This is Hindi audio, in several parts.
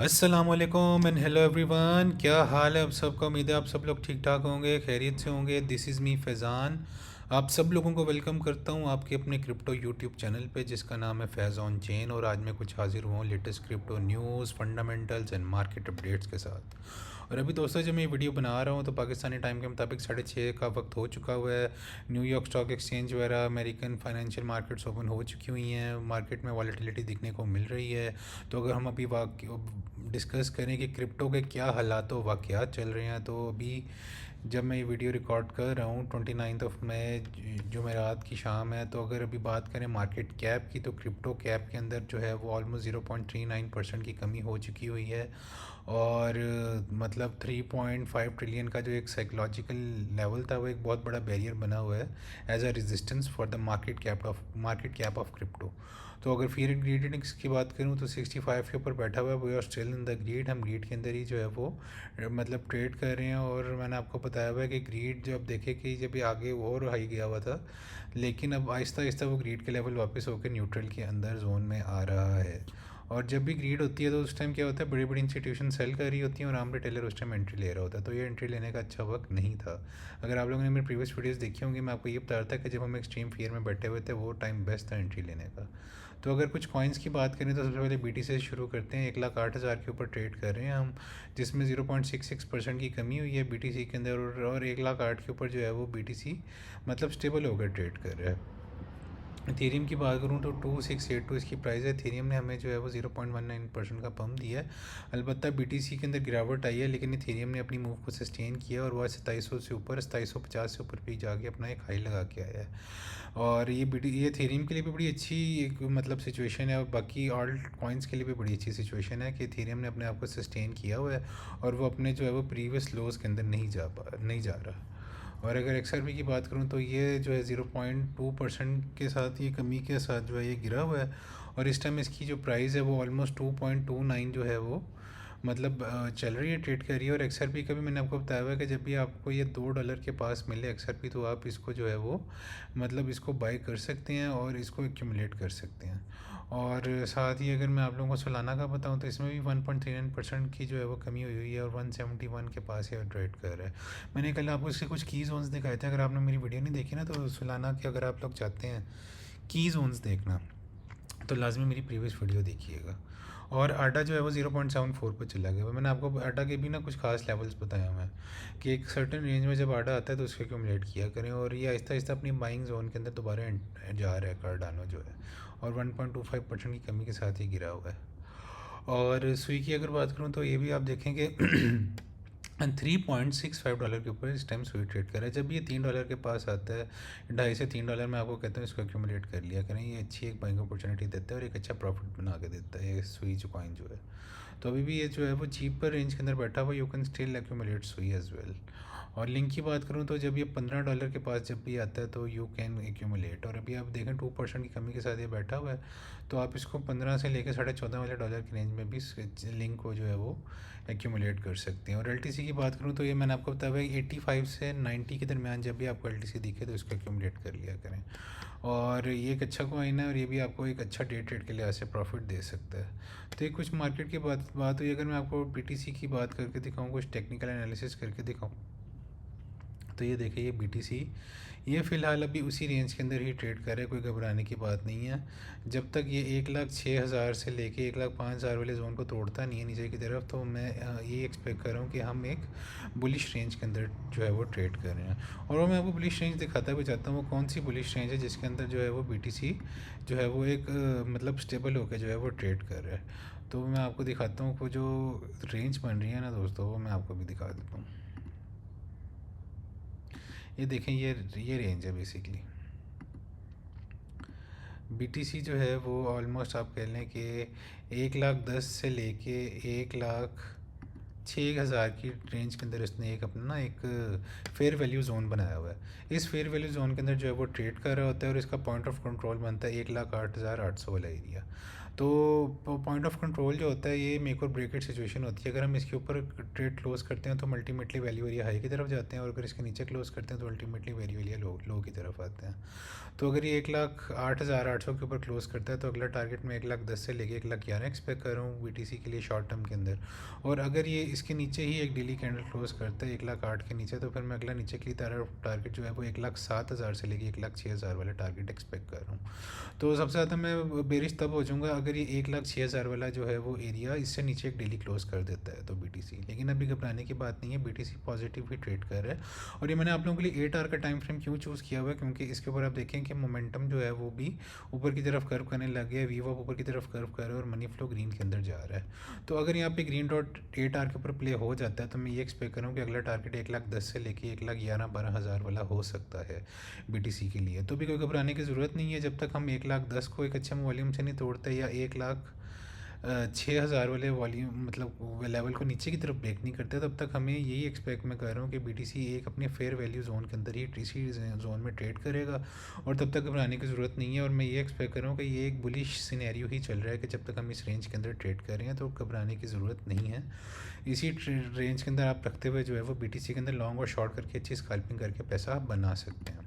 अस्सलामुअलैकुम एंड हेलो एवरीवन, क्या हाल है आप सबका। उम्मीद है आप सब लोग ठीक ठाक होंगे, खैरियत से होंगे। This is me Faizan. आप सब लोगों को वेलकम करता हूँ आपके अपने क्रिप्टो यूट्यूब चैनल पे जिसका नाम है फैज़ ऑन चेन। और आज मैं कुछ हाजिर हुआ हूँ latest crypto news, fundamentals and market updates के साथ। और अभी दोस्तों जब मैं ये वीडियो बना रहा हूँ तो पाकिस्तानी टाइम के मुताबिक 6:30 का वक्त हो चुका हुआ है। न्यूयॉर्क स्टॉक एक्सचेंज वगैरह अमेरिकन फाइनेंशियल मार्केट्स ओपन हो चुकी हुई हैं। मार्केट में वॉलेटिलिटी दिखने को मिल रही है। तो अगर हम अभी डिस्कस करें कि क्रिप्टो के क्या हालात व वाक़यात चल रहे हैं, तो अभी जब मैं ये वीडियो रिकॉर्ड कर रहा हूँ 29 मई जुमेरात की शाम है। तो अगर अभी बात करें मार्केट कैप की, तो क्रिप्टो कैप के अंदर जो है वो ऑलमोस्ट 0.39% की कमी हो चुकी हुई है। और मतलब 3.5 ट्रिलियन का जो एक साइकोलॉजिकल लेवल था वो एक बहुत बड़ा बैरियर बना हुआ है as a resistance for the market cap of crypto. तो अगर फियर एंड ग्रीड इंडेक्स की बात करूँ तो 65 के ऊपर बैठा हुआ है। We are still in the greed, हम ग्रीड के अंदर ही जो है वो मतलब ट्रेड कर रहे हैं। और मैंने आपको बताया हुआ है कि ग्रीड जब देखे कि जब ये आगे और हाई गया हुआ था, लेकिन अब आहिस्ता आहिस्ता वो ग्रीड के लेवल वापस होकर न्यूट्रल के अंदर जोन में आ रहा है। और जब भी ग्रीड होती है तो उस टाइम क्या होता है, बड़ी बड़ी इंस्टीट्यूशन सेल कर रही होती हैं और आम रिटेलर उस टाइम एंट्री ले रहा होता है। तो ये एंट्री लेने का अच्छा वक्त नहीं था। अगर आप लोगों ने मेरे प्रीवियस वीडियोस देखी होंगी, मैं आपको ये बता रहा था कि जब हम एक्सट्रीम फियर में बैठे हुए थे वो टाइम बेस्ट था एंट्री लेने का। तो अगर कुछ कॉइन्स की बात करें तो सबसे पहले BTC से शुरू करते हैं। 1,08,000 के ऊपर ट्रेड कर रहे हैं हम, जिसमें 0.66% की कमी हुई है BTC के अंदर। और 1,08,000 के ऊपर जो है वो BTC मतलब स्टेबल होकर ट्रेड कर रहा है। इथेरियम की बात करूँ तो 2682 इसकी प्राइस है। इथेरियम ने हमें जो है वो 0.19% का पम्प दिया है। अलबत्ता BTC के अंदर गिरावट आई है, लेकिन इथेरियम ने अपनी मूव को सस्टेन किया और वह 2700 से ऊपर 2750 से ऊपर भी जाके अपना एक हाई लगा के आया है। और ये इथेरियम के लिए भी बड़ी अच्छी एक मतलब सिचुएशन है, और बाकी ऑल कॉइन्स के लिए भी बड़ी अच्छी सिचुएशन है कि इथेरियम ने अपने आप को सस्टेन किया हुआ है और वो अपने जो है वो प्रीवियस लोज के अंदर नहीं जा रहा। और अगर XRP की बात करूँ तो ये जो है 0.2% के साथ, ये कमी के साथ जो है ये गिरा हुआ है। और इस टाइम इसकी जो प्राइस है वो ऑलमोस्ट 2.29 जो है वो मतलब चल रही है, ट्रेड कर रही है। और XRP का भी मैंने आपको बताया हुआ है कि जब भी आपको ये $2 के पास मिले XRP, तो आप इसको जो है वो मतलब इसको बाई कर सकते हैं और इसको एक्यूमुलेट कर सकते हैं। और साथ ही अगर मैं आप लोगों को सोलाना का बताऊं तो इसमें भी 1.39% की जो है वो कमी हुई हुई है और 171 के पास ये ट्रेड कर रहा है। मैंने कल आपको इसके कुछ की जोन्स दिखाए थे। अगर आपने मेरी वीडियो नहीं देखी ना, तो सोलाना के अगर आप लोग चाहते हैं की जोन्स देखना तो लाजमी मेरी प्रीवियस वीडियो देखिएगा। और आटा जो है वो 0.74 पर चला गया। मैंने आपको आटा के भी ना कुछ खास लेवल्स बताए हुए हैं कि एक सर्टन रेंज में जब आटा आता है तो उसको एक्यूमुलेट किया करें। और ये आहिस्ता आहिस्ता अपनी बाइंग जोन के अंदर दोबारा जा रहा है कार्डानो जो है। और 1.25% की कमी के साथ ही गिरा हुआ है। और सुई की अगर बात करूँ तो ये भी आप देखेंगे $3.65 के ऊपर इस टाइम सुई ट्रेड कर रहा है। जब ये $3 के पास आता है, 2.5 से $3, मैं आपको कहता हूँ इसको एक्यूमुलेट कर लिया करें। ये अच्छी एक बाइंग अपॉर्चुनिटी देता है और एक अच्छा प्रॉफिट बना के देता है ये सुई जो कॉइन जो है। तो अभी भी ये जो है वो चीपर रेंज के अंदर बैठा हुआ, यू कैन स्टिल एक्यूमुलेट सुई एज वेल। और लिंक की बात करूँ तो जब ये $15 के पास जब भी आता है तो यू कैन एक्यूमुलेट। और अभी आप देखें 2% की कमी के साथ ये बैठा हुआ है, तो आप इसको 15 से लेकर $14.5 वाले डॉलर की रेंज में भी लिंक को जो है वो एक्यूमुलेट कर सकते हैं। और LTC की बात करूँ तो ये मैंने आपको बताया है 85 से 90 के दरमियान जब भी आपको LTC दिखे तो इसको एक्यूमुलेट कर लिया करें। और ये एक अच्छा कॉइन है और ये भी आपको एक अच्छा डे ट्रेड के लिहाज से प्रॉफिट दे सकता है। तो ये कुछ मार्केट की बात हुई। अगर मैं आपको BTC की बात करके दिखाऊँ, कुछ टेक्निकल एनालिसिस करके दिखाऊँ, तो ये देखिए ये BTC ये फ़िलहाल अभी उसी रेंज के अंदर ही ट्रेड कर रहा है, कोई घबराने की बात नहीं है। जब तक ये 1,06,000 से लेके 1,05,000 वाले जोन को तोड़ता नहीं है नीचे की तरफ, तो मैं ये एक्सपेक्ट कर रहा हूँ कि हम एक बुलिश रेंज के अंदर जो है वो ट्रेड कर रहे हैं। और वो मैं आपको बुलिश रेंज दिखाता भी चाहता हूँ, वो कौन सी बुलिश रेंज है जिसके अंदर जो है वो BTC जो है वो एक मतलब स्टेबल होकर जो है वो ट्रेड कर रहा है। तो मैं आपको दिखाता हूँ वो जो रेंज बन रही है ना दोस्तों, वो मैं आपको भी दिखा देता हूँ। ये देखें, ये रेंज है बेसिकली। BTC जो है वो ऑलमोस्ट आप कह लें कि 1,10,000 से लेके 1,06,000 की रेंज के अंदर इसने एक अपना ना एक फेयर वैल्यू जोन बनाया हुआ है। इस फेयर वैल्यू जोन के अंदर जो है वो ट्रेड कर रहा होता है और इसका पॉइंट ऑफ कंट्रोल बनता है 1,08,800 वाला एरिया। तो पॉइंट ऑफ कंट्रोल जो होता है ये मेक और ब्रेक इट सिचुएशन होती है। अगर हम इसके ऊपर ट्रेड क्लोज करते हैं तो अल्टीमेटली वैल्यू एरिया हाई की तरफ जाते हैं, और अगर इसके नीचे क्लोज करते हैं तो अल्टीमेटली वैल्यू एरिया लो की तरफ आते हैं। तो अगर ये 1,08,800 के ऊपर क्लोज करता है तो अगला टारगेट मैं 1,10,000 से लेके 1,11,000 एक्सपेक्ट कर रहा हूँ बीटीसी के लिए शॉर्ट टर्म के अंदर। और अगर ये इसके नीचे ही एक डेली कैंडल क्लोज करता है 1,08,000 के नीचे, तो फिर मैं अगला नीचे के लिए टारगेट जो है वो 1,07,000 से लेके 1,06,000 वाला टारगेट एक्सपेक्ट कर रहा हूँ। तो सबसे ज़्यादा मैं बेरिश तब हो जाऊँगा अगर ये 1,06,000 वाला जो है वो एरिया इससे नीचे एक डेली क्लोज कर देता है तो बीटीसी। लेकिन अभी घबराने की बात नहीं है, बीटीसी पॉजिटिव ही ट्रेड कर रहा है। और ये मैंने आप लोगों के लिए 8 आवर का टाइम फ्रेम क्यों चूज़ किया हुआ है, क्योंकि इसके ऊपर आप देखें कि मोमेंटम जो है वो भी ऊपर की तरफ कर्व करने लग गया है, वी वॉप ऊपर की तरफ कर्व कर रहा है और मनी फ्लो ग्रीन के अंदर जा रहा है। तो अगर यहाँ पे ग्रीन डॉट 8 आवर के ऊपर प्ले हो जाता है तो मैं ये एक्सपेक्ट करूँ कि अगला टारगेट 1,10,000 से लेके 1,11,000-12,000 वाला हो सकता है बीटीसी के लिए। तो भी कोई घबराने की ज़रूरत नहीं है, जब तक हम 1,10,000 को एक अच्छे वॉल्यूम से नहीं तोड़ते या 1,06,000 वाले वॉल्यूम मतलब लेवल को नीचे की तरफ ब्रेक नहीं करते, तब तक हमें यही एक्सपेक्ट मैं कर रहा हूँ कि बीटीसी एक अपने फेयर वैल्यू जोन के अंदर ही टीसी जोन में ट्रेड करेगा, और तब तक घबराने की ज़रूरत नहीं है। और मैं ये एक्सपेक्ट कर रहा हूँ कि ये एक बुलिश सिनेरियो ही चल रहा है कि जब तक हम इस रेंज के अंदर ट्रेड कर रहे हैं तो घबराने की ज़रूरत नहीं है। इसी रेंज के अंदर आप रखते हुए जो है वो बीटीसी के अंदर लॉन्ग और शॉर्ट करके अच्छी स्कैल्पिंग करके पैसा आप बना सकते हैं।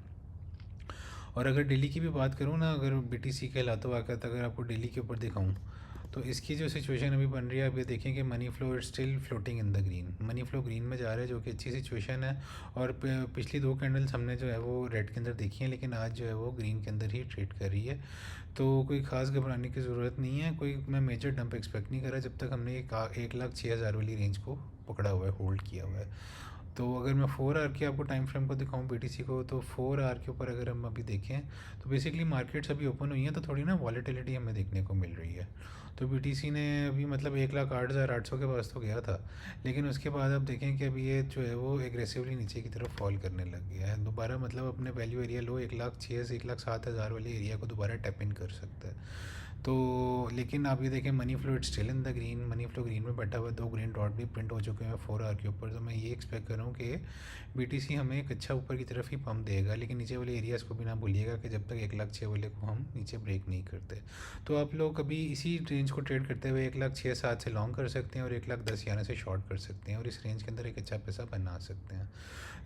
और अगर डेली की भी बात करूँ ना, अगर बीटीसी के हालातों वाक़यात अगर आपको डेली के ऊपर दिखाऊँ तो इसकी जो सिचुएशन अभी बन रही है, आप ये देखें कि money flow is still floating in the green, money flow green में जा रहा है जो कि अच्छी सिचुएशन है। और पिछली 2 कैंडल्स हमने जो है वो रेड के अंदर देखी हैं, लेकिन आज जो है वो ग्रीन के अंदर ही ट्रेड कर रही है। तो कोई ख़ास घबराने की ज़रूरत नहीं है, कोई मैं मेजर डंप एक्सपेक्ट नहीं कर रहा जब तक हमने 1,06,000 वाली रेंज को पकड़ा हुआ है, होल्ड किया हुआ है। तो अगर मैं 4 आवर के आपको टाइम फ्रेम को दिखाऊं बीटीसी को, तो 4 आवर के ऊपर अगर हम अभी देखें तो बेसिकली मार्केट्स अभी ओपन हुई हैं तो थोड़ी ना वॉलेटिलिटी हमें देखने को मिल रही है। तो बीटीसी ने अभी मतलब 1,08,800 के पास तो गया था, लेकिन उसके बाद आप देखें कि अभी ये जो है वो एग्रेसिवली नीचे की तरफ फॉल करने लग गया है दोबारा, मतलब अपने वैल्यू एरिया लो 1,06,000 से 1,07,000 वाले एरिया को दोबारा टैप इन कर सकता है। तो लेकिन आप ये देखें money flow it still in the green, money flow green में बैठा हुआ है, 2 ग्रीन डॉट भी प्रिंट हो चुके हैं 4 आवर के ऊपर। तो मैं ये एक्सपेक्ट कर रहा हूँ कि बीटीसी हमें एक अच्छा ऊपर की तरफ ही पम्प देगा, लेकिन नीचे वाले एरियाज़ को भी ना भूलिएगा कि जब तक 1,06,000 वाले को हम नीचे ब्रेक नहीं करते। तो आप लोग कभी इसी रेंज को ट्रेड करते हुए 1,06,700 से लॉन्ग कर सकते हैं और 1,10,000 से शॉर्ट कर सकते हैं, और इस रेंज के अंदर एक अच्छा पैसा बना सकते हैं।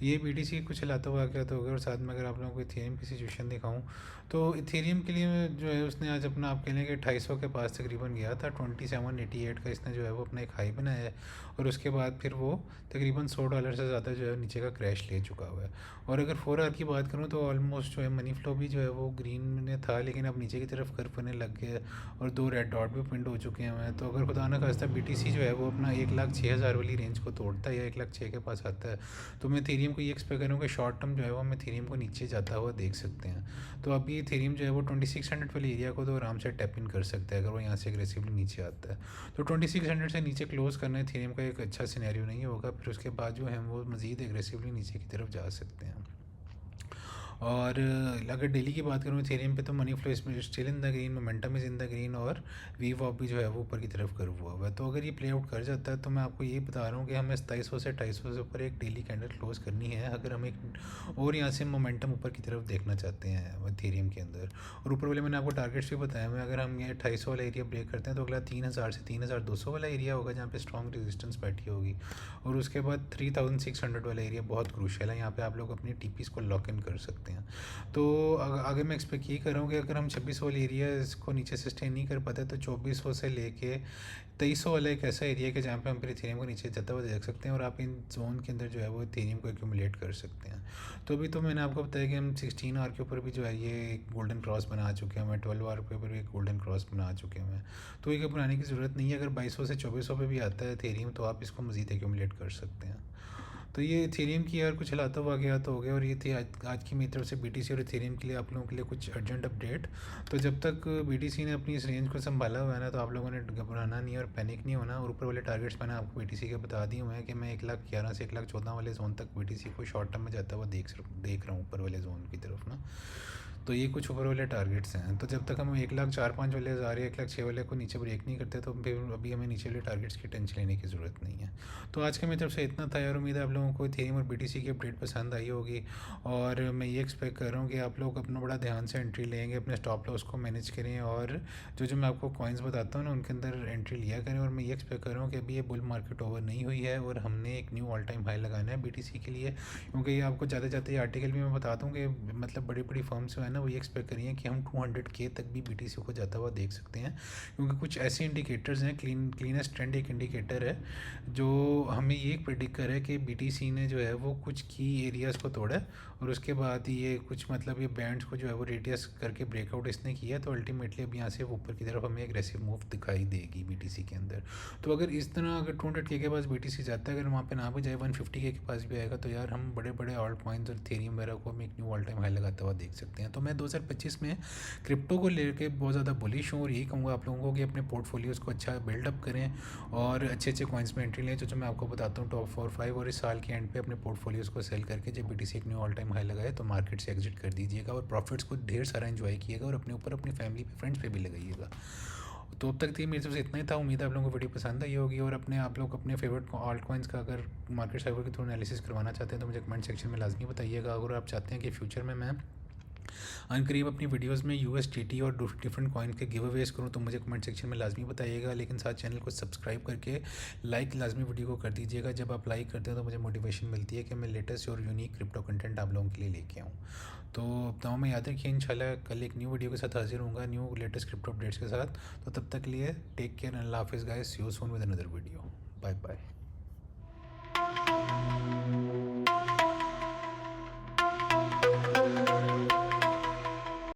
ये बीटीसी कुछ हिलाता हुआ क्या तो होगा। और साथ में अगर आप लोगों को इथेरियम की सिचुएशन दिखाऊं तो इथेरियम के लिए जो है उसने आज अपना आप कह लें कि 250 के पास तकरीबन गया था, 2788 का इसने जो है वो अपना एक हाई बनाया है, और उसके बाद फिर वो तकरीबन $100 से ज़्यादा जो है नीचे का क्रैश ले चुका हुआ है। और अगर 4 आवर की बात करूँ तो ऑलमोस्ट जो है मनी फ्लो भी जो है वो ग्रीन में था, लेकिन अब नीचे की तरफ कर्व करने लग गया है और 2 रेड डॉट भी प्रिंट हो चुके हैं। तो अगर खुदा ना खास्ता बीटीसी जो है वो अपना 1,06,000 वाली रेंज को तोड़ता है या 1,06,000 के पास आता है, तो मैं थीरियम को ये एक्सपेक्ट करूँ कि शॉर्ट टर्म जो है वो हम थीरियम को नीचे जाता हुआ देख सकते हैं। तो अभी थीरियम जो है वो 2600 वाले एरिया को तो आराम से टैप इन कर सकता है अगर वो यहाँ से एग्रेसिवली नीचे आता है। तो 2600 से नीचे क्लोज करना है थीरियम का एक अच्छा सिनेरियो नहीं होगा, फिर उसके बाद जो है वो मज़ीद एग्रेसिवली नीचे की तरफ जा सकते हैं। और अगर डेली की बात करूँ इथेरियम पे तो money flow still in the green, momentum is in the green, और वी वॉप भी जो है वो ऊपर की तरफ कर्व हुआ है। तो अगर ये प्ले आउट कर जाता है तो मैं आपको ये बता रहा हूँ कि हमें 2700 से 250 से ऊपर एक डेली कैंडल क्लोज करनी है अगर हम एक और यहाँ से मोमेंटम ऊपर की तरफ देखना चाहते हैं इथेरियम के अंदर। और ऊपर वाले मैंने आपको टारगेट्स भी बताया हुए, अगर हम ये 250 वाला एरिया ब्रेक करते हैं तो अगला 3,000 से 3,200 वाला एरिया होगा जहाँ पे स्ट्रॉन्ग रेजिस्टेंस बैठी होगी, और उसके बाद 3,600 वाला एरिया बहुत क्रूशियल है, यहाँ पे आप लोग अपनी टीपीस को लॉक इन कर सकते हैं। तो आगे मैं एक्सपेक्ट ये कर रहा हूँ कि अगर हम 2600 वाले एरिया इसको नीचे सस्टेन नहीं कर पाते तो 2400 से लेके 2300 वाला एक ऐसा एरिया है कि जहाँ पे हम फिर इथेरियम को नीचे जाता हुआ देख सकते हैं, और आप इन जोन के अंदर जो है वो इथेरियम को एक्यूमुलेट कर सकते हैं। तो अभी तो मैंने आपको बताया कि हम 16 आवर के ऊपर भी जो है ये गोल्डन क्रॉस बना चुके हैं, 12 आवर के ऊपर भी एक गोल्डन क्रॉस बना चुके हैं। तो ये बनाने की ज़रूरत नहीं है, अगर 2200 से 2400 पे भी आता है इथेरियम तो आप इसको मज़ीद एक्यूमुलेट कर सकते हैं। तो ये इथेरियम की यार कुछ हिलाता वाक़यात हो गया, और ये थी आज की मेरी तरफ से बीटीसी और इथेरियम के लिए आप लोगों के लिए कुछ अर्जेंट अपडेट। तो जब तक बीटीसी ने अपनी इस रेंज को संभाला हुआ है ना, तो आप लोगों ने घबराना नहीं और पैनिक नहीं होना। और ऊपर वाले टारगेट्स मैंने आपको बीटीसी के बता दिए हुए हैं कि मैं 1,11,000 से 1,14,000 वाले जोन तक बीटीसी को शॉर्ट टर्म में जाता हुआ देख रहा हूँ ऊपर वाले जोन की तरफ ना। तो ये कुछ ऊपर वाले टारगेट्स हैं। तो जब तक हम 1,04,5 वाले जा रहे हैं, 1,06,000 वाले को नीचे ब्रेक नहीं करते, तो फिर अभी हमें नीचे वाले टारगेट्स की टेंशन लेने की ज़रूरत नहीं है। तो आज के मेरी तरफ से इतना था यार। उम्मीद है आप लोगों को इथेरियम और बीटीसी की अपडेट पसंद आई होगी, और मैं ये एक्सपेक्ट कर रहा हूँ कि आप लोग अपना बड़ा ध्यान से एंट्री लेंगे, अपने स्टॉप लॉस को मैनेज करें, और जो जो मैं आपको कॉइन्स बताता हूँ ना उनके अंदर एंट्री लिया करें। और मैं ये एक्सपेक्ट कर रहा हूँ कि अभी ये बुल मार्केट ओवर नहीं हुई है और हमने एक न्यू ऑल टाइम हाई लगाना है बीटीसी के लिए, क्योंकि ये आपको जाते जाते ये आर्टिकल भी मैं बताता हूँ कि मतलब बड़ी बड़ी फर्म्स जो है ना वो ये एक्सपेक्ट करिए कि हम 200K तक भी बीटीसी को जाता हुआ देख सकते हैं, क्योंकि कुछ ऐसे इंडिकेटर्स हैं। क्लीनेस्ट ट्रेंड एक इंडिकेटर है जो हमें ये प्रिडिक्ट करे कि बीटीसी ने जो है वो कुछ की एरियाज़ को तोड़ा है, और उसके बाद ये कुछ मतलब ये बैंड्स को जो है वो रेडियस करके ब्रेकआउट इसने किया, तो अल्टीमेटली अब यहाँ से ऊपर की तरफ हमें एग्रेसिव मूव दिखाई देगी बीटीसी के अंदर। तो अगर इस तरह अगर 200K के पास बीटीसी जाता है, अगर वहाँ पे ना भी जाए 150K के पास भी आएगा, तो यार हम बड़े बड़े ऑल्ट कॉइन्स और थेरियम वगैरह को हम एक न्यू ऑल टाइम हाई लगाता हुआ देख सकते हैं। तो मैं 2025 में क्रिप्टो को लेकर बहुत ज़्यादा बुलिश हूँ, और यही कहूँगा आप लोगों को कि अपने पोर्टफोलियोज़ को अच्छा बिल्डअप करें और अच्छे अच्छे कॉइन्स में एंट्री लें, जो मैं आपको बताता हूँ टॉप 4-5, और इस साल के एंड पे अपने पोर्टफोलियोज़ को सेल करके जब बीटीसी एक न्यू ऑल टाइम हाई लगाए तो मार्केट से एग्जिट कर दीजिएगा, और प्रॉफिट्स को ढेर सारा एंजॉय कीजिएगा, और अपने ऊपर अपनी फैमिली पे फ्रेंड्स पे भी लगाइएगा। तो अब तक थी मेरी तरफ से इतना ही था। उम्मीद है आप लोगों को वीडियो पसंद आई होगी, और अपने आप लोग अपने फेवरेट ऑल्ट कॉइन्स का अगर मार्केट साइकिल के थ्रू एनालिसिस करवाना चाहते हैं तो मुझे कमेंट सेक्शन में लाजमी बताइएगा। अगर आप चाहते हैं कि फ्यूचर में मैं अनकरीब अपनी वीडियोस में USDT और डिफरेंट कॉइन के गिव अवेज करूँ, तो मुझे कमेंट सेक्शन में लाजमी बताइएगा। लेकिन साथ चैनल को सब्सक्राइब करके लाइक लाजमी वीडियो को कर दीजिएगा। जब आप लाइक करते हैं तो मुझे मोटिवेशन मिलती है कि मैं लेटेस्ट और यूनिक क्रिप्टो कंटेंट आप लोगों के लिए लेके आऊँ। तो दुआ में याद रखिए, इंशाल्लाह कल एक न्यू वीडियो के साथ हाजिर होऊंगा, न्यू लेटेस्ट क्रिप्टो अपडेट्स के साथ। तो तब तक के लिए टेक केयर, अल्लाह हाफिज़ guys, see you soon with another video. Bye bye.